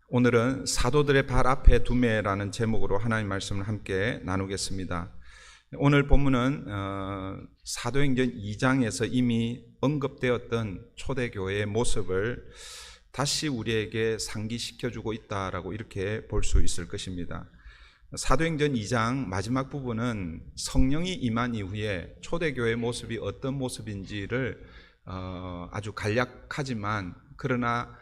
오늘은 사도들의 발 앞에 두매라는 제목으로 하나님 말씀을 함께 나누겠습니다. 오늘 본문은 사도행전 2장에서 이미 언급되었던 초대교회의 모습을 다시 우리에게 상기시켜주고 있다라고 이렇게 볼 수 있을 것입니다. 사도행전 2장 마지막 부분은 성령이 임한 이후에 초대교회의 모습이 어떤 모습인지를 아주 간략하지만 그러나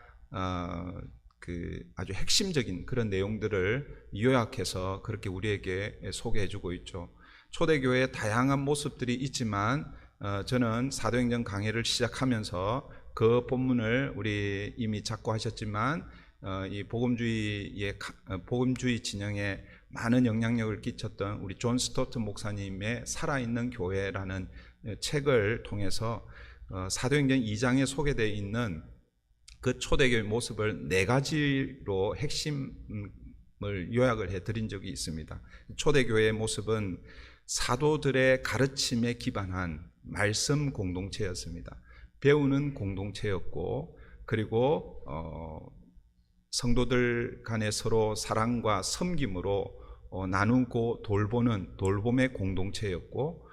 아주 핵심적인 그런 내용들을 요약해서 그렇게 우리에게 소개해주고 있죠. 초대교회의 다양한 모습들이 있지만 저는 사도행전 강해를 시작하면서 그 본문을 우리 이미 작고 하셨지만 이 복음주의 진영에 많은 영향력을 끼쳤던 우리 존 스토트 목사님의 살아있는 교회라는 책을 통해서 사도행전 2장에 소개되어 있는 그 초대교회 모습을 4가지로 핵심을 요약을 해드린 적이 있습니다. 초대교회의 모습은 사도들의 가르침에 기반한 말씀 공동체였습니다. 배우는 공동체였고, 그리고 성도들 간에 서로 사랑과 섬김으로 나누고 돌보는 돌봄의 공동체였고,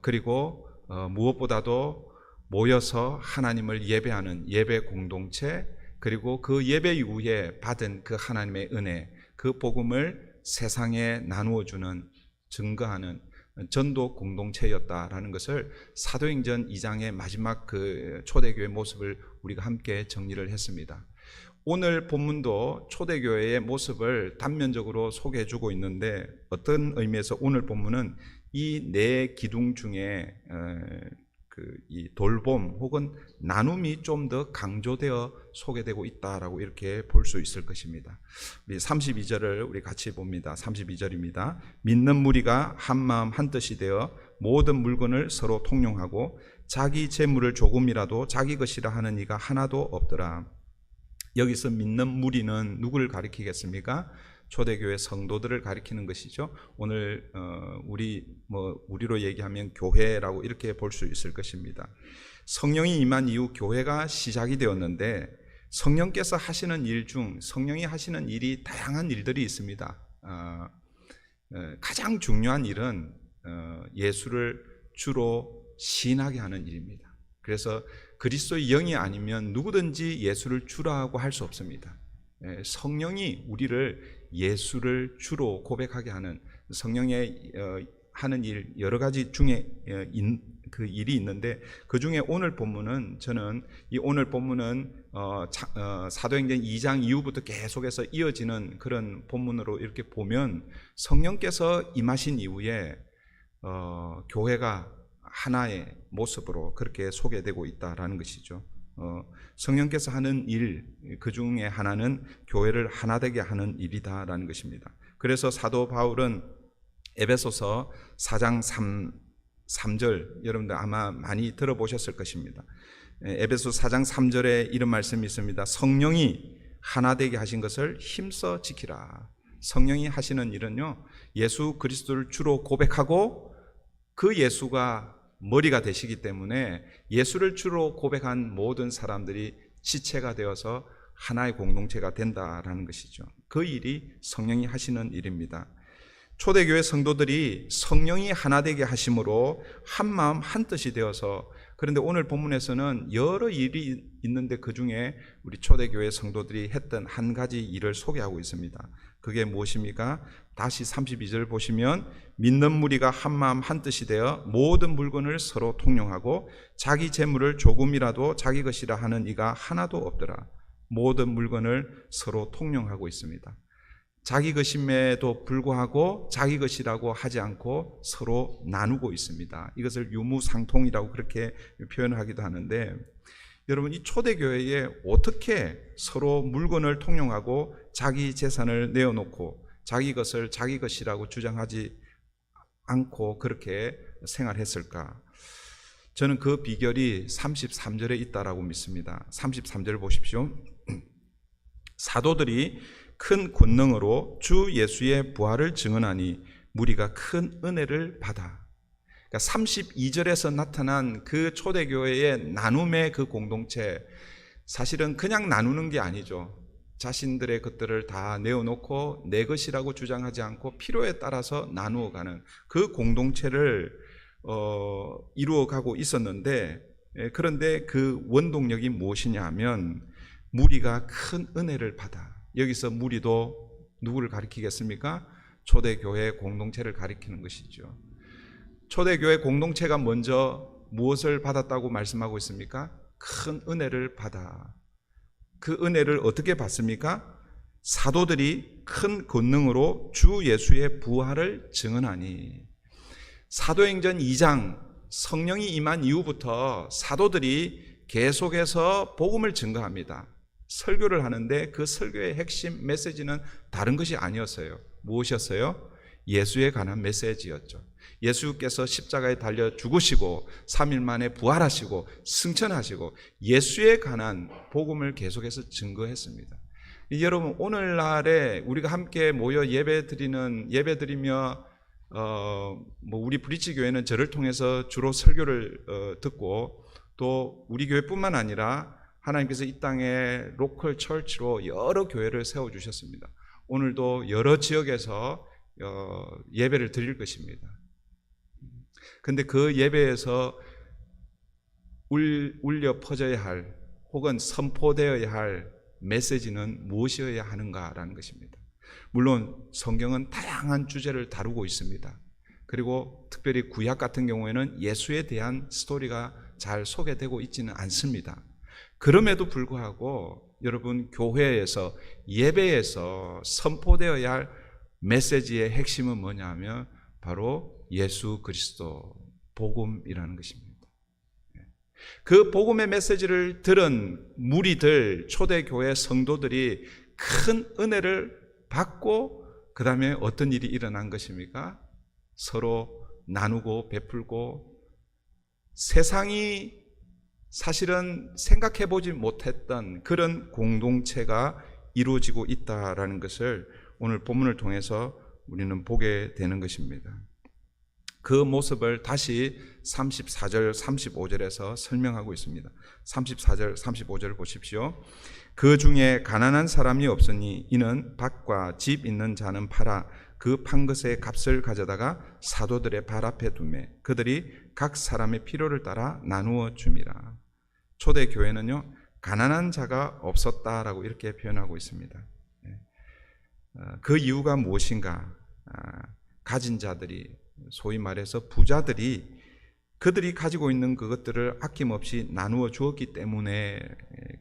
그리고 무엇보다도 모여서 하나님을 예배하는 예배 공동체, 그리고 그 예배 이후에 받은 그 하나님의 은혜, 그 복음을 세상에 나누어주는, 증거하는 전도 공동체였다라는 것을 사도행전 2장의 마지막 그 초대교회 모습을 우리가 함께 정리를 했습니다. 오늘 본문도 초대교회의 모습을 단면적으로 소개해주고 있는데, 어떤 의미에서 오늘 본문은 이 4기둥 중에 이 돌봄 혹은 나눔이 좀 더 강조되어 소개되고 있다라고 이렇게 볼 수 있을 것입니다. 우리 32절을 우리 같이 봅니다. 32절입니다. 믿는 무리가 한 마음 한 뜻이 되어 모든 물건을 서로 통용하고 자기 재물을 조금이라도 자기 것이라 하는 이가 하나도 없더라. 여기서 믿는 무리는 누구를 가리키겠습니까? 초대교회 성도들을 가리키는 것이죠. 오늘 우리로 얘기하면 교회라고 이렇게 볼 수 있을 것입니다. 성령이 임한 이후 교회가 시작이 되었는데, 성령께서 하시는 일 중 성령이 하시는 일이 다양한 일들이 있습니다. 가장 중요한 일은 예수를 주로 시인하게 하는 일입니다. 그래서 그리스도의 영이 아니면 누구든지 예수를 주라고 할 수 없습니다. 성령이 우리를 예수를 주로 고백하게 하는, 성령의 하는 일 여러 가지 중에 그 일이 있는데, 그 중에 오늘 본문은, 저는 이 오늘 본문은 사도행전 2장 이후부터 계속해서 이어지는 그런 본문으로 이렇게 보면 성령께서 임하신 이후에 교회가 하나의 모습으로 그렇게 소개되고 있다라는 것이죠. 성령께서 하는 일, 그 중에 하나는 교회를 하나 되게 하는 일이다라는 것입니다. 그래서 사도 바울은 에베소서 4장 3절, 여러분들 아마 많이 들어보셨을 것입니다. 에베소 4장 3절에 이런 말씀이 있습니다. 성령이 하나 되게 하신 것을 힘써 지키라. 성령이 하시는 일은요, 예수 그리스도를 주로 고백하고 그 예수가 머리가 되시기 때문에 예수를 주로 고백한 모든 사람들이 지체가 되어서 하나의 공동체가 된다라는 것이죠. 그 일이 성령이 하시는 일입니다. 초대교회 성도들이 성령이 하나 되게 하심으로 한 마음 한 뜻이 되어서, 그런데 오늘 본문에서는 여러 일이 있는데 그 중에 우리 초대교회 성도들이 했던 한 가지 일을 소개하고 있습니다. 그게 무엇입니까? 다시 32절 보시면, 믿는 무리가 한 마음 한 뜻이 되어 모든 물건을 서로 통용하고 자기 재물을 조금이라도 자기 것이라 하는 이가 하나도 없더라. 모든 물건을 서로 통용하고 있습니다. 자기 것임에도 불구하고 자기 것이라고 하지 않고 서로 나누고 있습니다. 이것을 유무상통이라고 그렇게 표현하기도 하는데, 여러분, 이 초대교회에 어떻게 서로 물건을 통용하고 자기 재산을 내어놓고 자기 것을 자기 것이라고 주장하지 않고 그렇게 생활했을까? 저는 그 비결이 33절에 있다라고 믿습니다. 33절 보십시오. 사도들이 큰 권능으로 주 예수의 부활을 증언하니 무리가 큰 은혜를 받아. 그러니까 32절에서 나타난 그 초대교회의 나눔의 그 공동체, 사실은 그냥 나누는 게 아니죠. 자신들의 것들을 다 내어놓고 내 것이라고 주장하지 않고 필요에 따라서 나누어가는 그 공동체를 이루어가고 있었는데, 그런데 그 원동력이 무엇이냐 하면 무리가 큰 은혜를 받아. 여기서 무리도 누구를 가리키겠습니까? 초대교회 공동체를 가리키는 것이죠. 초대교회 공동체가 먼저 무엇을 받았다고 말씀하고 있습니까? 큰 은혜를 받아. 그 은혜를 어떻게 받습니까? 사도들이 큰 권능으로 주 예수의 부활을 증언하니. 사도행전 2장 성령이 임한 이후부터 사도들이 계속해서 복음을 증거합니다. 설교를 하는데 그 설교의 핵심 메시지는 다른 것이 아니었어요. 무엇이었어요? 예수에 관한 메시지였죠. 예수께서 십자가에 달려 죽으시고 3일 만에 부활하시고 승천하시고 예수에 관한 복음을 계속해서 증거했습니다. 여러분, 오늘날에 우리가 함께 모여 예배드리며 우리 브릿지 교회는 저를 통해서 주로 설교를 듣고, 또 우리 교회뿐만 아니라 하나님께서 이 땅에 로컬 처치로 여러 교회를 세워주셨습니다. 오늘도 여러 지역에서 예배를 드릴 것입니다. 근데 그 예배에서 울려 퍼져야 할, 혹은 선포되어야 할 메시지는 무엇이어야 하는가라는 것입니다. 물론 성경은 다양한 주제를 다루고 있습니다. 그리고 특별히 구약 같은 경우에는 예수에 대한 스토리가 잘 소개되고 있지는 않습니다. 그럼에도 불구하고 여러분, 교회에서 예배에서 선포되어야 할 메시지의 핵심은 뭐냐 하면 바로 예수 그리스도 복음이라는 것입니다. 그 복음의 메시지를 들은 무리들, 초대교회 성도들이 큰 은혜를 받고, 그 다음에 어떤 일이 일어난 것입니까? 서로 나누고 베풀고, 세상이 사실은 생각해보지 못했던 그런 공동체가 이루어지고 있다는 것을 오늘 본문을 통해서 우리는 보게 되는 것입니다. 그 모습을 다시 34절, 35절에서 설명하고 있습니다. 34절, 35절을 보십시오. 그 중에 가난한 사람이 없으니 이는 밭과 집 있는 자는 팔아 그 판 것의 값을 가져다가 사도들의 발 앞에 두매 그들이 각 사람의 필요를 따라 나누어 줌이라. 초대교회는요, 가난한 자가 없었다라고 이렇게 표현하고 있습니다. 그 이유가 무엇인가? 가진 자들이, 소위 말해서 부자들이 그들이 가지고 있는 그것들을 아낌없이 나누어 주었기 때문에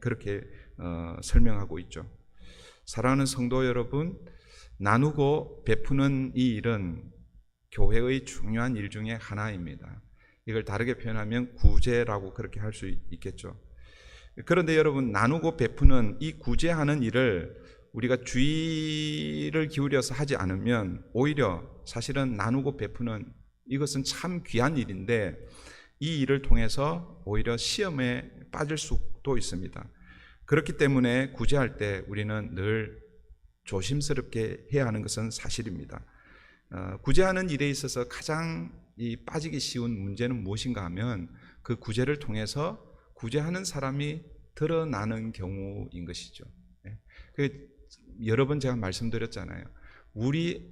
그렇게 설명하고 있죠. 사랑하는 성도 여러분, 나누고 베푸는 이 일은 교회의 중요한 일 중에 하나입니다. 이걸 다르게 표현하면 구제라고 그렇게 할 수 있겠죠. 그런데 여러분, 나누고 베푸는 이 구제하는 일을 우리가 주의를 기울여서 하지 않으면 오히려 사실은 나누고 베푸는 이것은 참 귀한 일인데 이 일을 통해서 오히려 시험에 빠질 수도 있습니다. 그렇기 때문에 구제할 때 우리는 늘 조심스럽게 해야 하는 것은 사실입니다. 구제하는 일에 있어서 가장 빠지기 쉬운 문제는 무엇인가 하면 그 구제를 통해서 구제하는 사람이 드러나는 경우인 것이죠. 여러 번 제가 말씀드렸잖아요. 우리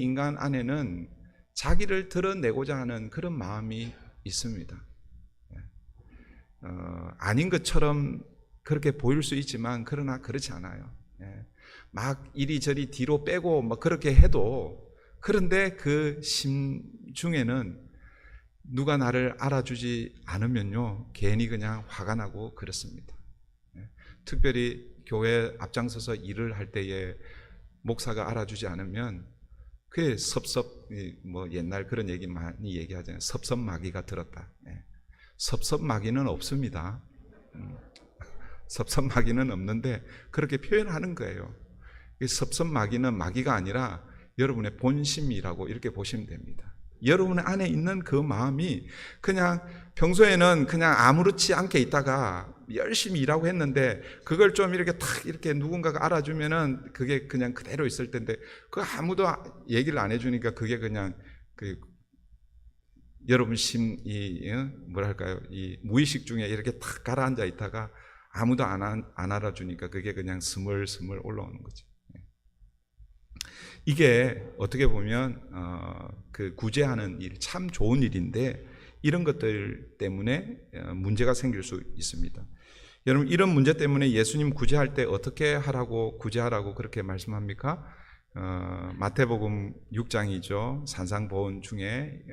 인간 안에는 자기를 드러내고자 하는 그런 마음이 있습니다. 아닌 것처럼 그렇게 보일 수 있지만 그러나 그렇지 않아요. 막 이리저리 뒤로 빼고 막 그렇게 해도, 그런데 그 심중에는 누가 나를 알아주지 않으면요 괜히 그냥 화가 나고 그렇습니다. 특별히 교회 앞장서서 일을 할 때에 목사가 알아주지 않으면 그게 옛날 그런 얘기 많이 얘기하잖아요. 섭섭마귀가 들었다. 섭섭마귀는 없습니다. 섭섭마귀는 없는데 그렇게 표현하는 거예요. 섭섭마귀는 마귀가 아니라 여러분의 본심이라고 이렇게 보시면 됩니다. 여러분 안에 있는 그 마음이 그냥 평소에는 그냥 아무렇지 않게 있다가 열심히 일하고 했는데 그걸 좀 이렇게 탁 이렇게 누군가가 알아주면은 그게 그냥 그대로 있을 텐데 그 아무도 얘기를 안 해주니까 그게 그냥 여러분 이 무의식 중에 이렇게 탁 가라앉아 있다가 아무도 안 알아주니까 그게 그냥 스멀스멀 올라오는 거죠. 이게 어떻게 보면 그 구제하는 일, 참 좋은 일인데 이런 것들 때문에 문제가 생길 수 있습니다. 여러분, 이런 문제 때문에 예수님 구제할 때 어떻게 하라고 구제하라고 그렇게 말씀합니까? 마태복음 6장이죠. 산상보훈 중에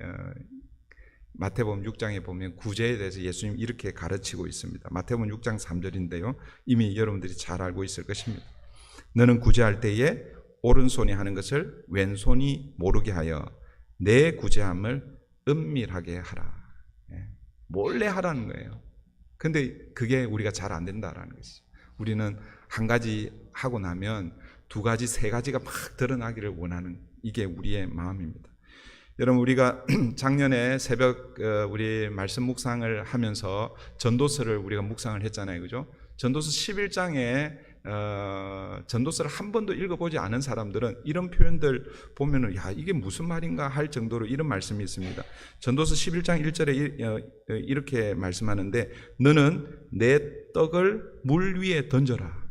마태복음 6장에 보면 구제에 대해서 예수님 이렇게 가르치고 있습니다. 마태복음 6장 3절인데요. 이미 여러분들이 잘 알고 있을 것입니다. 너는 구제할 때에 오른손이 하는 것을 왼손이 모르게 하여 내 구제함을 은밀하게 하라. 몰래 하라는 거예요. 근데 그게 우리가 잘 안 된다라는 것이죠. 우리는 한 가지 하고 나면 두 가지, 세 가지가 막 드러나기를 원하는, 이게 우리의 마음입니다. 여러분, 우리가 작년에 새벽 우리 말씀 묵상을 하면서 전도서를 우리가 묵상을 했잖아요. 그죠? 전도서 11장에 전도서를 한 번도 읽어보지 않은 사람들은 이런 표현들 보면은 야, 이게 무슨 말인가 할 정도로 이런 말씀이 있습니다. 전도서 11장 1절에 이렇게 말씀하는데, 너는 내 떡을 물 위에 던져라.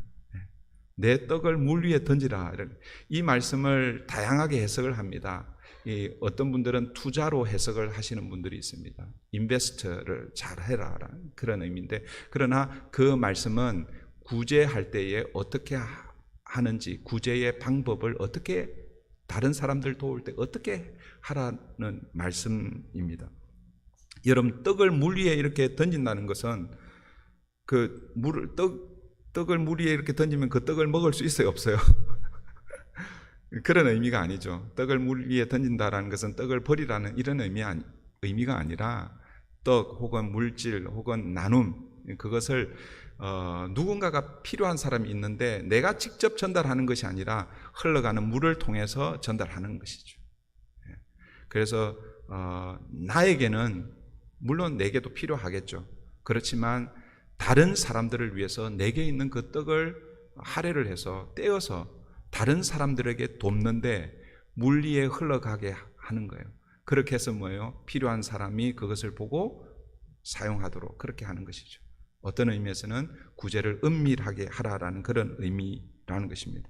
내 떡을 물 위에 던지라. 이 말씀을 다양하게 해석을 합니다. 어떤 분들은 투자로 해석을 하시는 분들이 있습니다. 인베스트를 잘 해라 그런 의미인데, 그러나 그 말씀은 구제할 때에 어떻게 하는지, 구제의 방법을 어떻게, 다른 사람들 도울 때 어떻게 하라는 말씀입니다. 여러분, 떡을 물 위에 이렇게 던진다는 것은 그 떡을 물 위에 이렇게 던지면 그 떡을 먹을 수 있어요, 없어요? 그런 의미가 아니죠. 떡을 물 위에 던진다라는 것은 떡을 버리라는 이런 의미가 아니라 떡 혹은 물질 혹은 나눔, 그것을 누군가가 필요한 사람이 있는데 내가 직접 전달하는 것이 아니라 흘러가는 물을 통해서 전달하는 것이죠. 그래서 나에게는, 물론 내게도 필요하겠죠. 그렇지만 다른 사람들을 위해서 내게 있는 그 떡을 할애를 해서 떼어서 다른 사람들에게 돕는데 물 위에 흘러가게 하는 거예요. 그렇게 해서 뭐예요? 필요한 사람이 그것을 보고 사용하도록 그렇게 하는 것이죠. 어떤 의미에서는 구제를 은밀하게 하라라는 그런 의미라는 것입니다.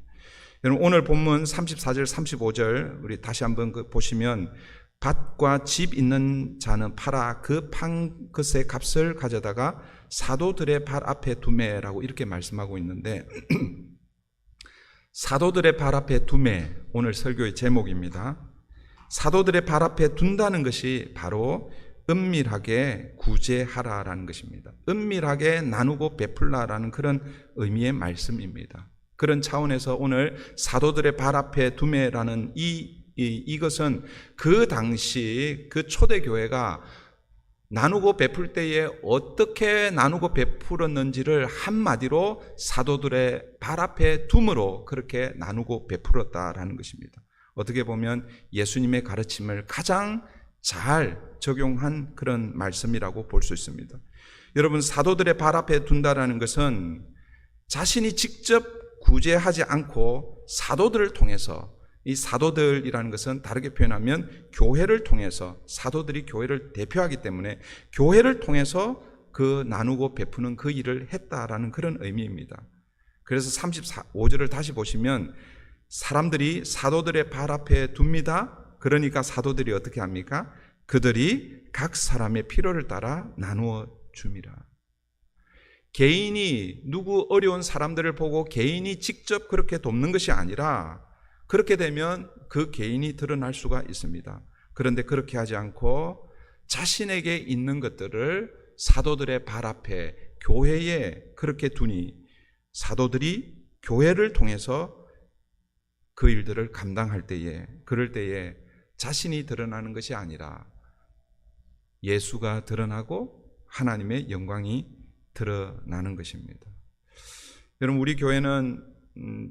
여러분, 오늘 본문 34절 35절 우리 다시 한번 보시면, 밭과 집 있는 자는 팔아 그 판 것의 값을 가져다가 사도들의 발 앞에 두매라고 이렇게 말씀하고 있는데 사도들의 발 앞에 두매, 오늘 설교의 제목입니다. 사도들의 발 앞에 둔다는 것이 바로 은밀하게 구제하라라는 것입니다. 은밀하게 나누고 베풀라라는 그런 의미의 말씀입니다. 그런 차원에서 오늘 사도들의 발 앞에 두매라는 이것은 그 당시 그 초대교회가 나누고 베풀 때에 어떻게 나누고 베풀었는지를 한마디로 사도들의 발 앞에 둠으로 그렇게 나누고 베풀었다라는 것입니다. 어떻게 보면 예수님의 가르침을 가장 잘 적용한 그런 말씀이라고 볼 수 있습니다. 여러분, 사도들의 발 앞에 둔다라는 것은 자신이 직접 구제하지 않고 사도들을 통해서, 이 사도들이라는 것은 다르게 표현하면 교회를 통해서, 사도들이 교회를 대표하기 때문에 교회를 통해서 그 나누고 베푸는 그 일을 했다라는 그런 의미입니다. 그래서 35절을 다시 보시면 사람들이 사도들의 발 앞에 둡니다. 그러니까 사도들이 어떻게 합니까? 그들이 각 사람의 필요를 따라 나누어 줍니다. 개인이 누구 어려운 사람들을 보고 개인이 직접 그렇게 돕는 것이 아니라, 그렇게 되면 그 개인이 드러날 수가 있습니다. 그런데 그렇게 하지 않고 자신에게 있는 것들을 사도들의 발 앞에 교회에 그렇게 두니, 사도들이 교회를 통해서 그 일들을 감당할 때에, 그럴 때에 자신이 드러나는 것이 아니라 예수가 드러나고 하나님의 영광이 드러나는 것입니다. 여러분, 우리 교회는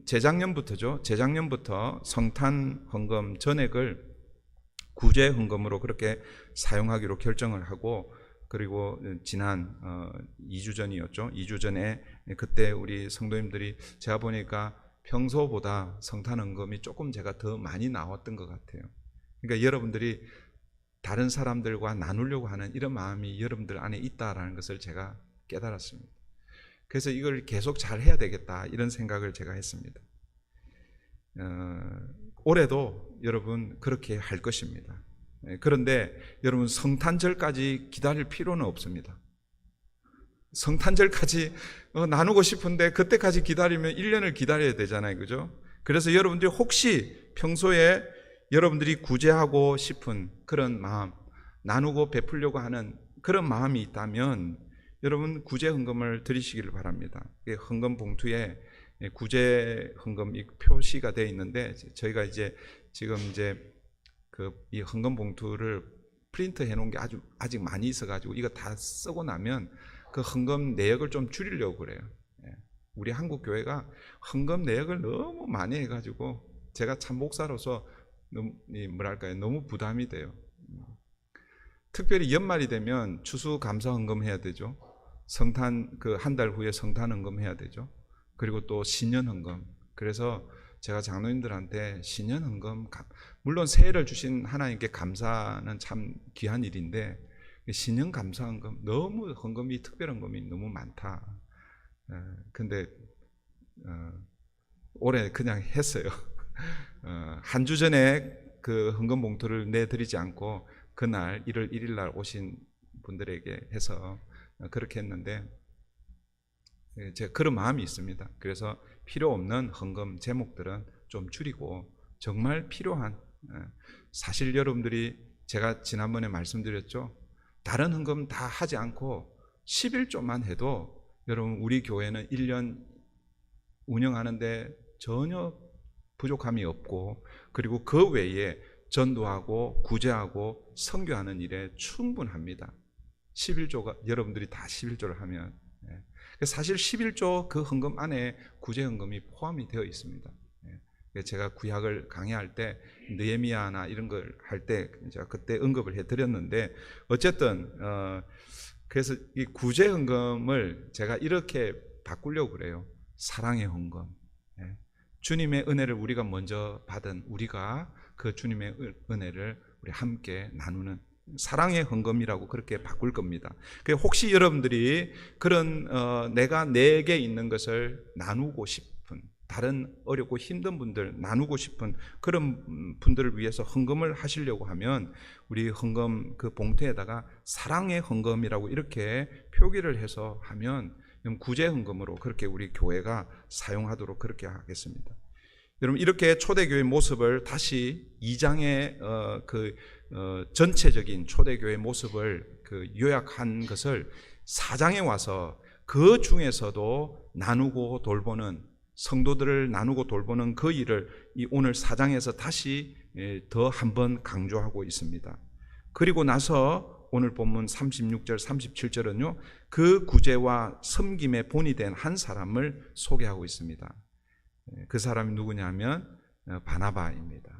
재작년부터 성탄 헌금 전액을 구제 헌금으로 그렇게 사용하기로 결정을 하고, 그리고 지난 2주 전이었죠. 2주 전에 그때 우리 성도님들이 제가 보니까 평소보다 성탄 헌금이 조금 제가 더 많이 나왔던 것 같아요. 그러니까 여러분들이 다른 사람들과 나누려고 하는 이런 마음이 여러분들 안에 있다라는 것을 제가 깨달았습니다. 그래서 이걸 계속 잘 해야 되겠다 이런 생각을 제가 했습니다. 올해도 여러분 그렇게 할 것입니다. 그런데 여러분 성탄절까지 기다릴 필요는 없습니다. 성탄절까지 나누고 싶은데 그때까지 기다리면 1년을 기다려야 되잖아요. 그죠? 그래서 여러분들이 혹시 평소에 여러분들이 구제하고 싶은 그런 마음, 나누고 베풀려고 하는 그런 마음이 있다면 여러분 구제 헌금을 드리시기를 바랍니다. 헌금 봉투에 구제 헌금이 표시가 되어 있는데 저희가 이제 지금 이제 이 헌금 봉투를 프린트 해 놓은 게 아직 많이 있어 가지고 이거 다 쓰고 나면 그 헌금 내역을 좀 줄이려고 그래요. 우리 한국 교회가 헌금 내역을 너무 많이 해 가지고 제가 참 목사로서 너무 부담이 돼요. 특별히 연말이 되면 추수감사 헌금 해야 되죠. 성탄 한 달 후에 성탄 헌금 해야 되죠. 그리고 또 신년 헌금. 그래서 제가 장로님들한테 신년 헌금, 물론 새해를 주신 하나님께 감사는 참 귀한 일인데 신년 감사 헌금, 너무 헌금이 특별 헌금이 너무 많다. 근데 올해 그냥 했어요. 한 주 전에 그 헌금 봉투를 내드리지 않고 그날 1월 1일 날 오신 분들에게 해서 그렇게 했는데 제가 그런 마음이 있습니다. 그래서 필요 없는 헌금 제목들은 좀 줄이고 정말 필요한, 사실 여러분들이 제가 지난번에 말씀드렸죠. 다른 헌금 다 하지 않고 11조만 해도 여러분 우리 교회는 1년 운영하는데 전혀 부족함이 없고 그리고 그 외에 전도하고 구제하고 선교하는 일에 충분합니다. 11조가 여러분들이 다 11조를 하면 사실 11조 그 헌금 안에 구제 헌금이 포함이 되어 있습니다. 제가 구약을 강의할 때 느헤미야나 이런 걸 할 때 제가 그때 언급을 해드렸는데 어쨌든 그래서 이 구제 헌금을 제가 이렇게 바꾸려고 그래요. 사랑의 헌금. 주님의 은혜를 우리가 먼저 받은 우리가 그 주님의 은혜를 우리 함께 나누는 사랑의 헌금이라고 그렇게 바꿀 겁니다. 혹시 여러분들이 그런 내가 내게 있는 것을 나누고 싶은, 다른 어렵고 힘든 분들 나누고 싶은 그런 분들을 위해서 헌금을 하시려고 하면 우리 헌금 그 봉투에다가 사랑의 헌금이라고 이렇게 표기를 해서 하면 구제 헌금으로 그렇게 우리 교회가 사용하도록 그렇게 하겠습니다. 여러분 이렇게 초대교회 모습을 다시 2장의 전체적인 초대교회 모습을 요약한 것을 4장에 와서 그 중에서도 나누고 돌보는 성도들을 나누고 돌보는 그 일을 오늘 4장에서 다시 더 한번 강조하고 있습니다. 그리고 나서 오늘 본문 36절 37절은요 그 구제와 섬김의 본이 된 한 사람을 소개하고 있습니다. 그 사람이 누구냐면 바나바입니다.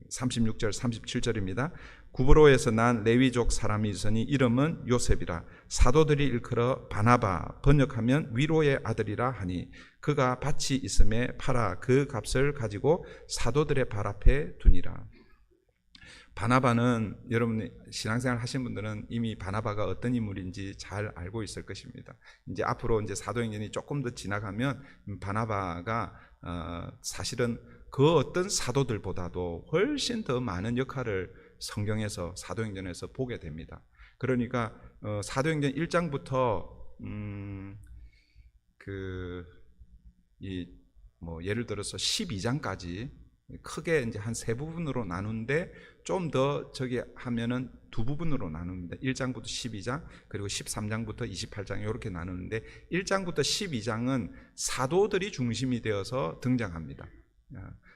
36절 37절입니다. 구브로에서 난 레위족 사람이 있으니 이름은 요셉이라. 사도들이 일컬어 바나바, 번역하면 위로의 아들이라 하니 그가 밭이 있음에 팔아 그 값을 가지고 사도들의 발 앞에 두니라. 바나바는 여러분 신앙생활 하신 분들은 이미 바나바가 어떤 인물인지 잘 알고 있을 것입니다. 이제 앞으로 이제 사도행전이 조금 더 지나가면 바나바가 사실은 그 어떤 사도들보다도 훨씬 더 많은 역할을 성경에서 사도행전에서 보게 됩니다. 그러니까 사도행전 1장부터 예를 들어서 12장까지 크게 이제 한 세 부분으로 나누는데 좀 더 저기 하면은 두 부분으로 나눕니다. 1장부터 12장 그리고 13장부터 28장 이렇게 나누는데 1장부터 12장은 사도들이 중심이 되어서 등장합니다.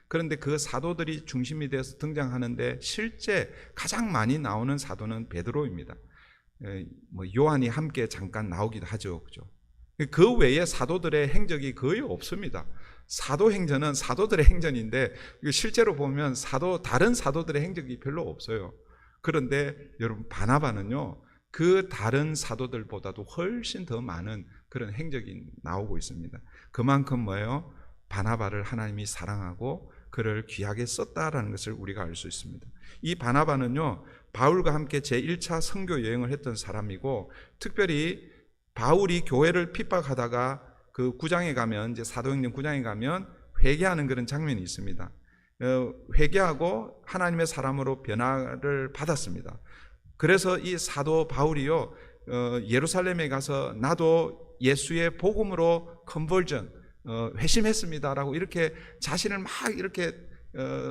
그런데 그 사도들이 중심이 되어서 등장하는데 실제 가장 많이 나오는 사도는 베드로입니다. 요한이 함께 잠깐 나오기도 하죠. 그죠? 그 외에 사도들의 행적이 거의 없습니다. 사도행전은 사도들의 행전인데 실제로 보면 다른 사도들의 행적이 별로 없어요. 그런데 여러분 바나바는요 그 다른 사도들보다도 훨씬 더 많은 그런 행적이 나오고 있습니다. 그만큼 뭐예요? 바나바를 하나님이 사랑하고 그를 귀하게 썼다라는 것을 우리가 알 수 있습니다. 이 바나바는요 바울과 함께 제1차 선교 여행을 했던 사람이고 특별히 바울이 교회를 핍박하다가 그 구장에 가면, 이제 사도행전 구장에 가면 회개하는 그런 장면이 있습니다. 회개하고 하나님의 사람으로 변화를 받았습니다. 그래서 이 사도 바울이요, 예루살렘에 가서 나도 예수의 복음으로 컨버전, 회심했습니다라고 이렇게 자신을 막 이렇게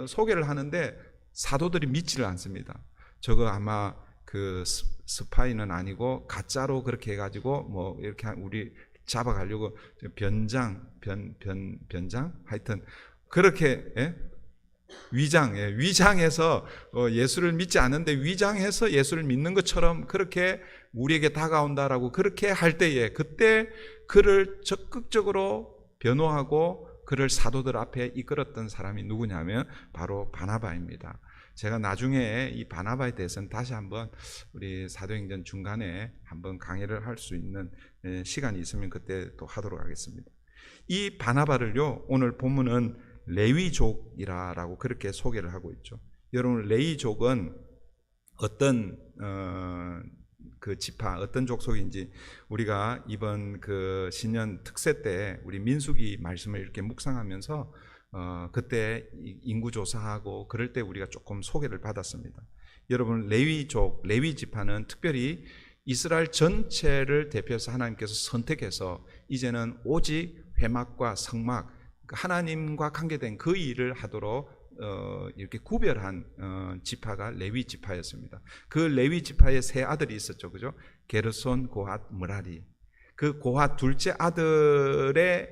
소개를 하는데 사도들이 믿지를 않습니다. 저거 아마 그 스파이는 아니고 가짜로 그렇게 해가지고 뭐 이렇게 우리 잡아가려고 변장 하여튼 그렇게, 예? 위장해서 예수를 믿지 않는데 위장해서 예수를 믿는 것처럼 그렇게 우리에게 다가온다라고 그렇게 할 때에, 그때 그를 적극적으로 변호하고 그를 사도들 앞에 이끌었던 사람이 누구냐면 바로 바나바입니다. 제가 나중에 이 바나바에 대해서는 다시 한번 우리 사도행전 중간에 한번 강의를 할 수 있는 시간이 있으면 그때 또 하도록 하겠습니다. 이 바나바를요, 오늘 본문은 레위족이라고 그렇게 소개를 하고 있죠. 여러분, 레위족은 어떤 그 지파, 어떤 족속인지 우리가 이번 그 신년 특세 때 우리 민수기 말씀을 이렇게 묵상하면서 그때 인구 조사하고 그럴 때 우리가 조금 소개를 받았습니다. 여러분, 레위족, 레위 지파는 특별히 이스라엘 전체를 대표해서 하나님께서 선택해서 이제는 오직 회막과 성막, 하나님과 관계된 그 일을 하도록 이렇게 구별한 지파가 레위 지파였습니다. 그 레위 지파에 세 아들이 있었죠, 그죠? 게르손, 고핫, 므라리. 그 고핫 둘째 아들의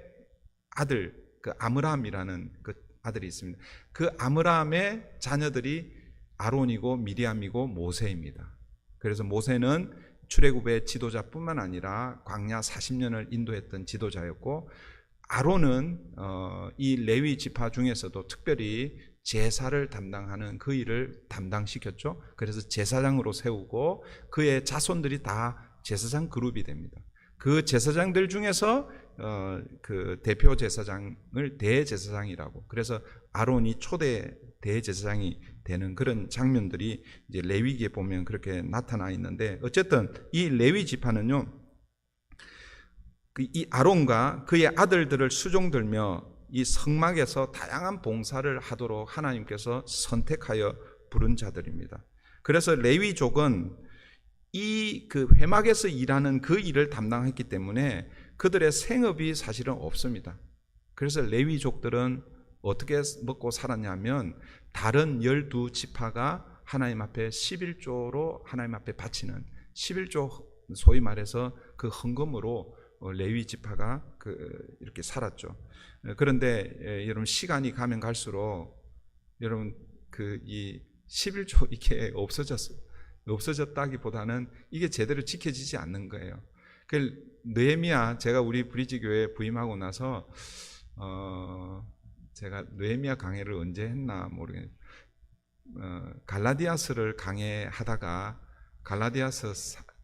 아들, 그 아므람이라는 그 아들이 있습니다. 그 아므람의 자녀들이 아론이고 미리암이고 모세입니다. 그래서 모세는 출애굽의 지도자뿐만 아니라 광야 40년을 인도했던 지도자였고, 아론은 이 레위 지파 중에서도 특별히 제사를 담당하는 그 일을 담당시켰죠. 그래서 제사장으로 세우고 그의 자손들이 다 제사장 그룹이 됩니다. 그 제사장들 중에서 그 대표 제사장을 대제사장이라고, 그래서 아론이 초대 대제사장이 되는 그런 장면들이 이제 레위기에 보면 그렇게 나타나 있는데, 어쨌든 이 레위 지파는요, 이 아론과 그의 아들들을 수종들며 이 성막에서 다양한 봉사를 하도록 하나님께서 선택하여 부른 자들입니다. 그래서 레위족은 이 그 회막에서 일하는 그 일을 담당했기 때문에 그들의 생업이 사실은 없습니다. 그래서 레위족들은 어떻게 먹고 살았냐면, 다른 12지파가 하나님 앞에 11조로 하나님 앞에 바치는 11조, 소위 말해서 그 헌금으로 레위 지파가 이렇게 살았죠. 그런데 여러분, 시간이 가면 갈수록 여러분 이 11조 이게 없어졌다기보다는 이게 제대로 지켜지지 않는 거예요. 그 느헤미야, 제가 우리 브리지 교회에 부임하고 나서 제가 느헤미야 강해를 언제 했나 모르겠어요. 갈라디아서를 강해하다가 갈라디아서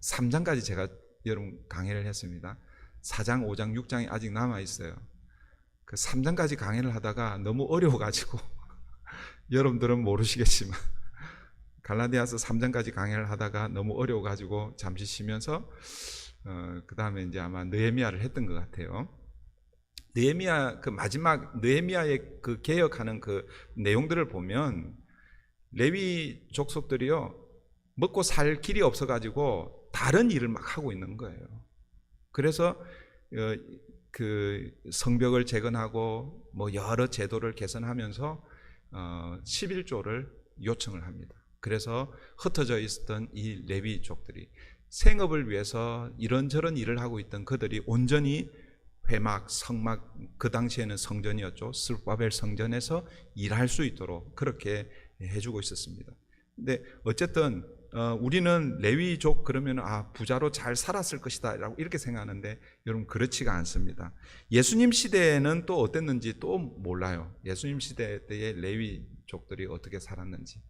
3장까지 제가 여러분 강해를 했습니다. 4장, 5장, 6장이 아직 남아있어요. 그 3장까지 강의를 하다가 너무 어려워가지고 여러분들은 모르시겠지만 갈라디아서 3장까지 강의를 하다가 너무 어려워가지고 잠시 쉬면서 그 다음에 이제 아마 느헤미야를 했던 것 같아요. 느헤미야, 그 마지막 느헤미야의 그 개혁하는 그 내용들을 보면 레위 족속들이요, 먹고 살 길이 없어가지고 다른 일을 막 하고 있는 거예요. 그래서 그 성벽을 재건하고 뭐 여러 제도를 개선하면서 11조를 요청을 합니다. 그래서 흩어져 있었던 이 레위족들이 생업을 위해서 이런저런 일을 하고 있던 그들이 온전히 회막, 성막, 그 당시에는 성전이었죠. 스룹바벨 성전에서 일할 수 있도록 그렇게 해주고 있었습니다. 근데 어쨌든 우리는 레위족 그러면 부자로 잘 살았을 것이다 라고 이렇게 생각하는데, 여러분 그렇지가 않습니다. 예수님 시대에는 또 어땠는지 또 몰라요. 예수님 시대 때의 레위족들이 어떻게 살았는지.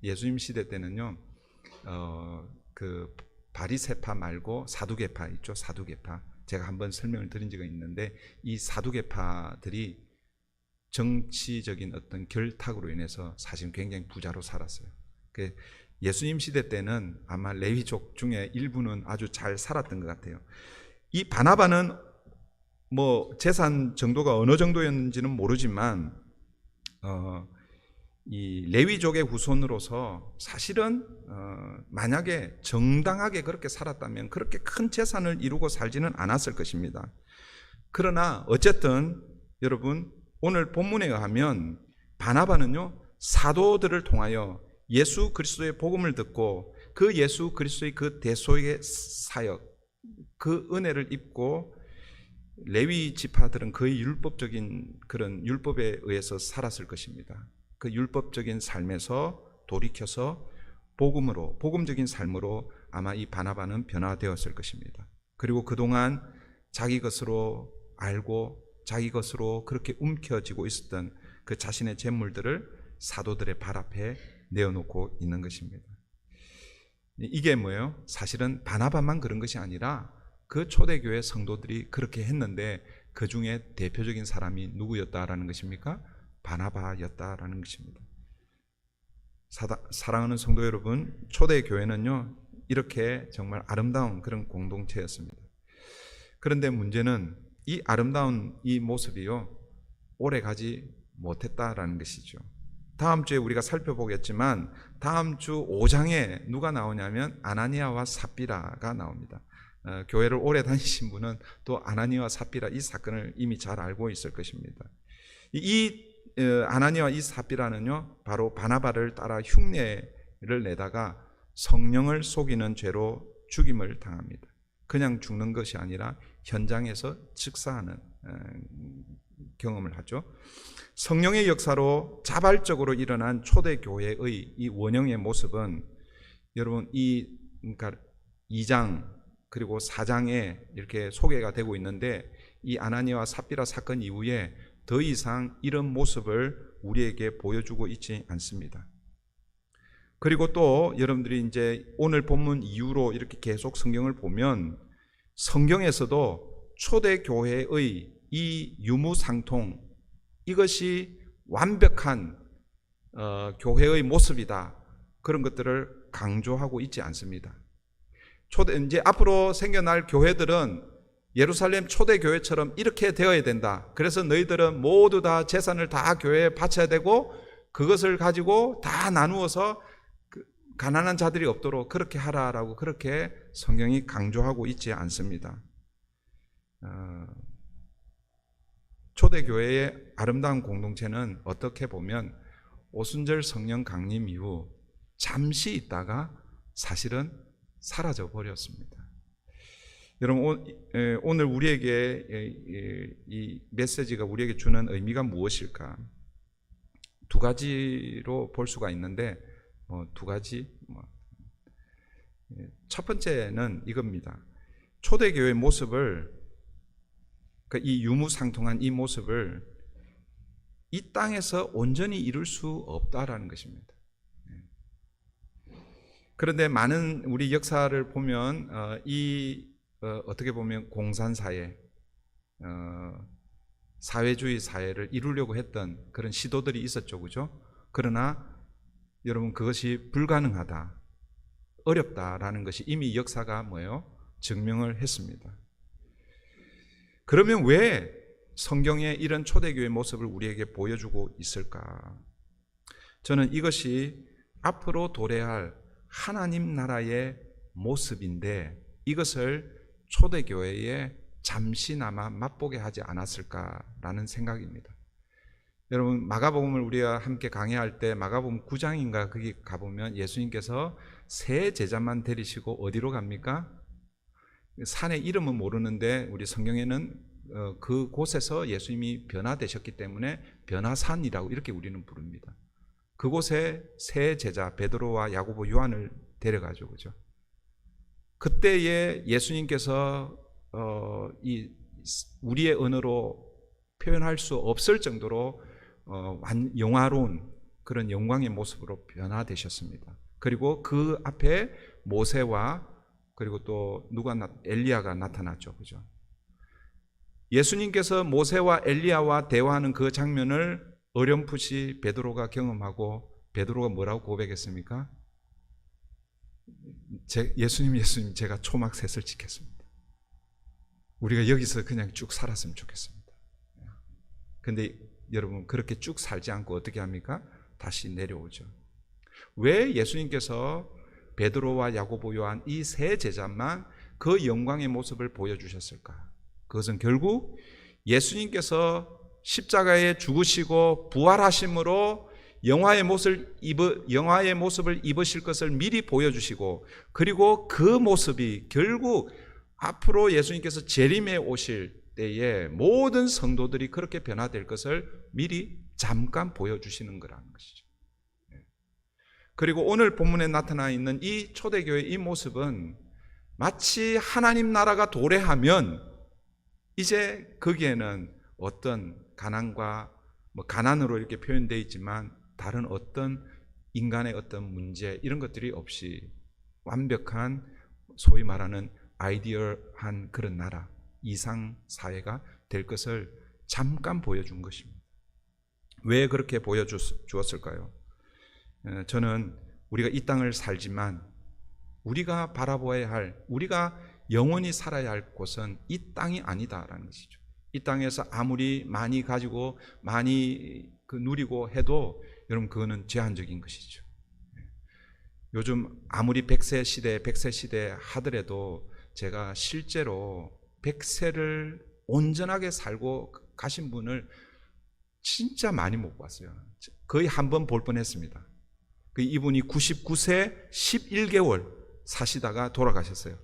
예수님 시대 때는요, 그 바리새파 말고 사두개파 있죠. 사두개파, 제가 한번 설명을 드린 적이 있는데, 이 사두개파들이 정치적인 어떤 결탁으로 인해서 사실 굉장히 부자로 살았어요. 예수님 시대 때는 아마 레위족 중에 일부는 아주 잘 살았던 것 같아요. 이 바나바는 뭐 재산 정도가 어느 정도였는지는 모르지만 이 레위족의 후손으로서 사실은 만약에 정당하게 그렇게 살았다면 그렇게 큰 재산을 이루고 살지는 않았을 것입니다. 그러나 어쨌든 여러분, 오늘 본문에 의하면 바나바는요, 사도들을 통하여 예수 그리스도의 복음을 듣고 그 예수 그리스도의 그 대속의 사역, 그 은혜를 입고 레위 지파들은 거의 율법적인 그런 율법에 의해서 살았을 것입니다. 그 율법적인 삶에서 돌이켜서 복음으로, 복음적인 삶으로 아마 이 바나바는 변화되었을 것입니다. 그리고 그동안 자기 것으로 알고 자기 것으로 그렇게 움켜쥐고 있었던 그 자신의 재물들을 사도들의 발 앞에 내어놓고 있는 것입니다. 이게 뭐예요? 사실은 바나바만 그런 것이 아니라 그 초대교회 성도들이 그렇게 했는데 그 중에 대표적인 사람이 누구였다라는 것입니까? 바나바였다라는 것입니다. 사랑하는 성도 여러분, 초대교회는요, 이렇게 정말 아름다운 그런 공동체였습니다. 그런데 문제는 이 아름다운 이 모습이요, 오래 가지 못했다라는 것이죠. 다음 주에 우리가 살펴보겠지만 다음 주 5장에 누가 나오냐면 아나니아와 삽비라가 나옵니다. 교회를 오래 다니신 분은 또 아나니아와 삽비라 이 사건을 이미 잘 알고 있을 것입니다. 이 아나니아와 이 삽비라는요, 바로 바나바를 따라 흉내를 내다가 성령을 속이는 죄로 죽임을 당합니다. 그냥 죽는 것이 아니라 현장에서 즉사하는 경험을 하죠. 성령의 역사로 자발적으로 일어난 초대교회의 이 원형의 모습은 여러분, 그러니까 2장 그리고 4장에 이렇게 소개가 되고 있는데, 이 아나니아와 삽비라 사건 이후에 더 이상 이런 모습을 우리에게 보여주고 있지 않습니다. 그리고 또 여러분들이 이제 오늘 본문 이후로 이렇게 계속 성경을 보면 성경에서도 초대교회의 이 유무상통, 이것이 완벽한 교회의 모습이다, 그런 것들을 강조하고 있지 않습니다. 이제 앞으로 생겨날 교회들은 예루살렘 초대교회처럼 이렇게 되어야 된다. 그래서 너희들은 모두 다 재산을 다 교회에 바쳐야 되고 그것을 가지고 다 나누어서 가난한 자들이 없도록 그렇게 하라라고 그렇게 성경이 강조하고 있지 않습니다. 초대교회의 아름다운 공동체는 어떻게 보면 오순절 성령 강림 이후 잠시 있다가 사실은 사라져 버렸습니다. 여러분, 오늘 우리에게 이 메시지가 우리에게 주는 의미가 무엇일까? 두 가지로 볼 수가 있는데, 두 가지. 첫 번째는 이겁니다. 초대교회의 모습을, 이 유무상통한 이 모습을 이 땅에서 온전히 이룰 수 없다라는 것입니다. 그런데 많은 우리 역사를 보면 어떻게 보면 공산사회, 사회주의 사회를 이루려고 했던 그런 시도들이 있었죠, 그죠? 그러나 여러분, 그것이 불가능하다, 어렵다라는 것이 이미 역사가 뭐예요? 증명을 했습니다. 그러면 왜 성경에 이런 초대교회의 모습을 우리에게 보여주고 있을까? 저는 이것이 앞으로 도래할 하나님 나라의 모습인데 이것을 초대교회에 잠시나마 맛보게 하지 않았을까라는 생각입니다. 여러분, 마가복음을 우리가 함께 강의할 때 마가복음 9장인가 거기 가보면 예수님께서 세 제자만 데리시고 어디로 갑니까? 산의 이름은 모르는데 우리 성경에는 그곳에서 예수님이 변화되셨기 때문에 변화산이라고 이렇게 우리는 부릅니다. 그곳에 세 제자 베드로와 야고보, 요한을 데려가죠, 그죠? 그때에 예수님께서 우리의 언어로 표현할 수 없을 정도로 영화로운 그런 영광의 모습으로 변화되셨습니다. 그리고 그 앞에 모세와 그리고 또 엘리야가 나타났죠, 그죠? 예수님께서 모세와 엘리야와 대화하는 그 장면을 어렴풋이 베드로가 경험하고 베드로가 뭐라고 고백했습니까? 예수님, 제가 초막셋을 지켰습니다. 우리가 여기서 그냥 쭉 살았으면 좋겠습니다. 근데 여러분 그렇게 쭉 살지 않고 어떻게 합니까? 다시 내려오죠. 왜 예수님께서 베드로와 야고보, 요한 이 세 제자만 그 영광의 모습을 보여주셨을까? 그것은 결국 예수님께서 십자가에 죽으시고 부활하심으로 영화의 모습을 입으실 것을 미리 보여주시고, 그리고 그 모습이 결국 앞으로 예수님께서 재림에 오실 때에 모든 성도들이 그렇게 변화될 것을 미리 잠깐 보여주시는 거라는 것이죠. 그리고 오늘 본문에 나타나 있는 이 초대교회의 이 모습은 마치 하나님 나라가 도래하면 이제 거기에는 어떤 가난과 가난으로 이렇게 표현되어 있지만 다른 어떤 인간의 어떤 문제 이런 것들이 없이 완벽한 소위 말하는 아이디얼한 그런 나라, 이상 사회가 될 것을 잠깐 보여준 것입니다. 왜 그렇게 보여주었을까요? 저는 우리가 이 땅을 살지만 우리가 바라보아야 할, 우리가 영원히 살아야 할 곳은 이 땅이 아니다라는 것이죠. 이 땅에서 아무리 많이 가지고 많이 누리고 해도 여러분 그거는 제한적인 것이죠. 요즘 아무리 100세 시대 하더라도 제가 실제로 100세를 온전하게 살고 가신 분을 진짜 많이 못 봤어요. 거의 한 번 볼 뻔했습니다. 이분이 99세 11개월 사시다가 돌아가셨어요.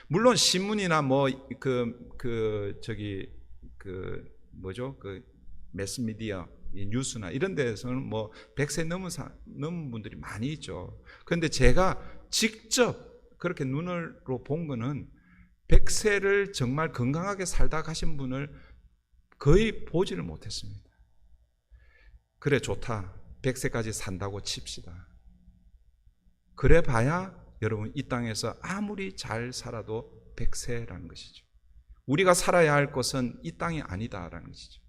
물론 신문이나 매스미디어, 뉴스나 이런 데에서는 100세 넘은 분들이 많이 있죠. 그런데 제가 직접 그렇게 눈으로 본 거는 100세를 정말 건강하게 살다 가신 분을 거의 보지를 못했습니다. 그래 좋다. 100세까지 산다고 칩시다. 그래 봐야 여러분 이 땅에서 아무리 잘 살아도 100세라는 것이죠. 우리가 살아야 할 것은 이 땅이 아니다라는 것이죠.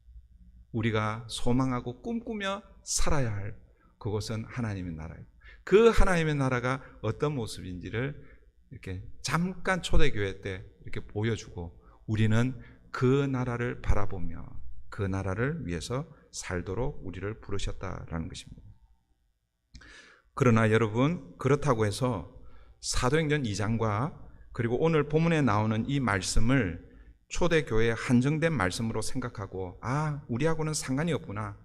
우리가 소망하고 꿈꾸며 살아야 할 그곳은 하나님의 나라예요. 그 하나님의 나라가 어떤 모습인지를 이렇게 잠깐 초대교회 때 이렇게 보여주고 우리는 그 나라를 바라보며 그 나라를 위해서 살도록 우리를 부르셨다라는 것입니다. 그러나 여러분 그렇다고 해서 사도행전 2장과 그리고 오늘 본문에 나오는 이 말씀을 초대교회에 한정된 말씀으로 생각하고 우리하고는 상관이 없구나.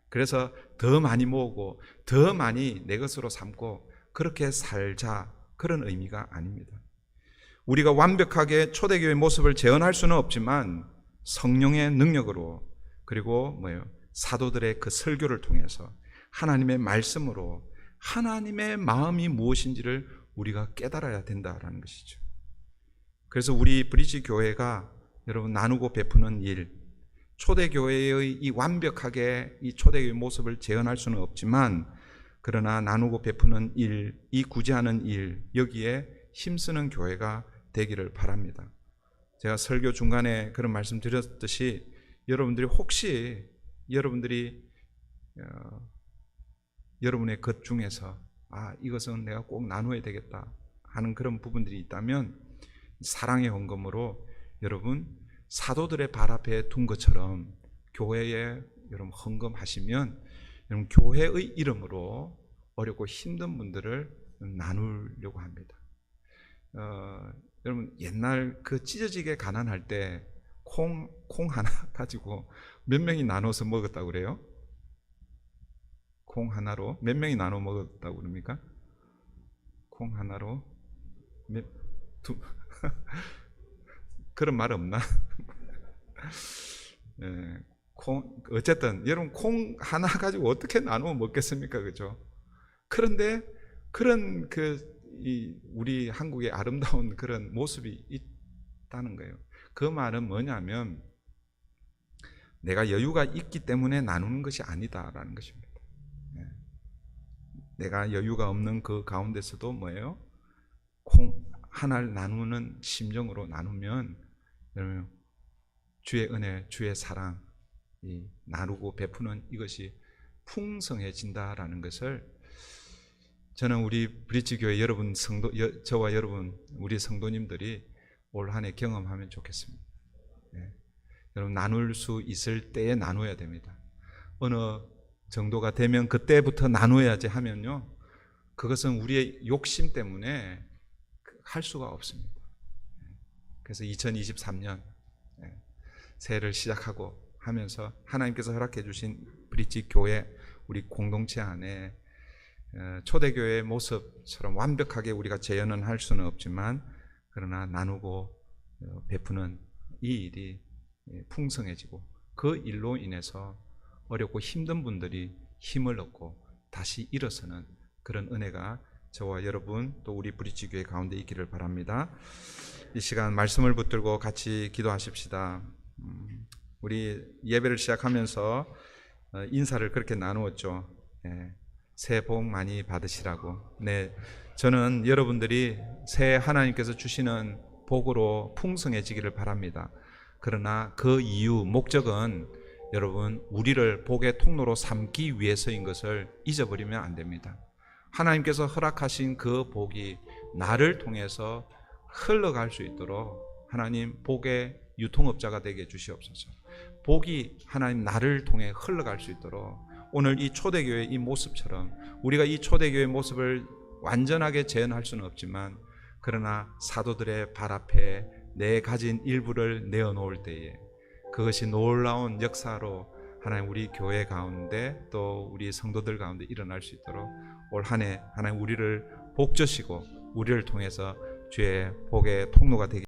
그래서 더 많이 모으고 더 많이 내 것으로 삼고 그렇게 살자, 그런 의미가 아닙니다. 우리가 완벽하게 초대교회의 모습을 재현할 수는 없지만 성령의 능력으로 그리고 사도들의 그 설교를 통해서 하나님의 말씀으로 하나님의 마음이 무엇인지를 우리가 깨달아야 된다라는 것이죠. 그래서 우리 브리지 교회가 여러분 나누고 베푸는 일, 초대교회의 이 완벽하게 이 초대교회의 모습을 재현할 수는 없지만 그러나 나누고 베푸는 일, 이 구제하는 일, 여기에 힘쓰는 교회가 되기를 바랍니다. 제가 설교 중간에 그런 말씀 드렸듯이 여러분들이 혹시 여러분들이 여러분의 것 중에서 이것은 내가 꼭 나누어야 되겠다 하는 그런 부분들이 있다면 사랑의 헌금으로 여러분 사도들의 발 앞에 둔 것처럼 교회에 여러분 헌금하시면 여러분 교회의 이름으로 어렵고 힘든 분들을 나누려고 합니다. 여러분 옛날 그 찢어지게 가난할 때 콩 하나 가지고 몇 명이 나눠서 먹었다고 그래요? 콩 하나로 몇 명이 나눠 먹었다고 그럽니까? 콩 하나로 그런 말 없나? 네, 어쨌든 여러분 콩 하나 가지고 어떻게 나누어 먹겠습니까, 그죠? 그런데 그런 우리 한국의 아름다운 그런 모습이 있다는 거예요. 그 말은 뭐냐면 내가 여유가 있기 때문에 나누는 것이 아니다라는 것입니다. 내가 여유가 없는 그 가운데서도 뭐예요? 콩 하나를 나누는 심정으로 나누면 여러분 주의 은혜, 주의 사랑, 이 나누고 베푸는 이것이 풍성해진다라는 것을 저는 우리 브릿지 교회 여러분 저와 여러분 우리 성도님들이 올 한 해 경험하면 좋겠습니다. 예. 여러분 나눌 수 있을 때에 나눠야 됩니다. 어느 정도가 되면 그때부터 나눠야지 하면요, 그것은 우리의 욕심 때문에 할 수가 없습니다. 그래서 2023년 새해를 시작하고 하면서 하나님께서 허락해 주신 브릿지 교회 우리 공동체 안에 초대교회의 모습처럼 완벽하게 우리가 재현은 할 수는 없지만, 그러나 나누고 베푸는 이 일이 풍성해지고 그 일로 인해서 어렵고 힘든 분들이 힘을 얻고 다시 일어서는 그런 은혜가 저와 여러분 또 우리 브릿지 교회 가운데 있기를 바랍니다. 이 시간 말씀을 붙들고 같이 기도하십시다. 우리 예배를 시작하면서 인사를 그렇게 나누었죠. 새해 복 많이 받으시라고. 네, 저는 여러분들이 새해 하나님께서 주시는 복으로 풍성해지기를 바랍니다. 그러나 그 이유, 목적은 여러분 우리를 복의 통로로 삼기 위해서인 것을 잊어버리면 안 됩니다. 하나님께서 허락하신 그 복이 나를 통해서 흘러갈 수 있도록 하나님 복의 유통업자가 되게 해주시옵소서. 복이 하나님 나를 통해 흘러갈 수 있도록 오늘 이 초대교회의 이 모습처럼 우리가 이 초대교회의 모습을 완전하게 재현할 수는 없지만, 그러나 사도들의 발 앞에 내 가진 일부를 내어놓을 때에 그것이 놀라운 역사로 하나님 우리 교회 가운데 또 우리 성도들 가운데 일어날 수 있도록 올 한 해 하나님 우리를 복 주시고 우리를 통해서 주의 복의 통로가 되게